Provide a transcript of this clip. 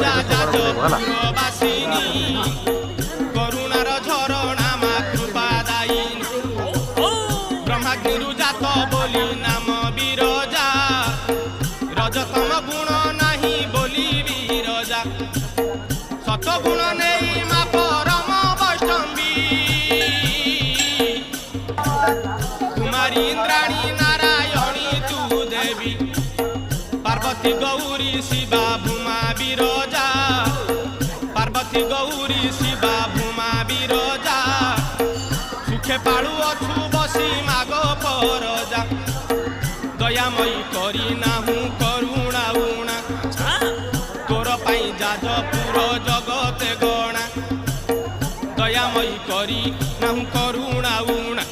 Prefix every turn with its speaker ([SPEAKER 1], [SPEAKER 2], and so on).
[SPEAKER 1] ପୂଜା ଯାଜପୁରବାସିନୀ କରୁଣାର ଝରଣା ମା କୃପା ଦାୟିନୀ ବ୍ରହ୍ମାଗ୍ନିରୁ ଜାତ ବୋଲି ନାମ ବିରଜା ରଜତମ ଗୁଣ ନାହିଁ ବୋଲି ବିରଜା ସତଗୁଣ ନେଇ ମା ପରମ ବୈଷ୍ଣବୀ କୁମାରୀ ଇନ୍ଦ୍ରାଣୀ ନାରାୟଣୀ ତୁ ଦେବୀ पार्वती गौरी शिवा भूमा विरजा पार्वती गौरी शिवा भूमा विरजा सुखे पाळु अछु बसी मागो परजा दयामयी करी नाहु करुणा उणा तोर पाई जाजपुर जगते गणा दयामयी करी नाहु करुणा उणा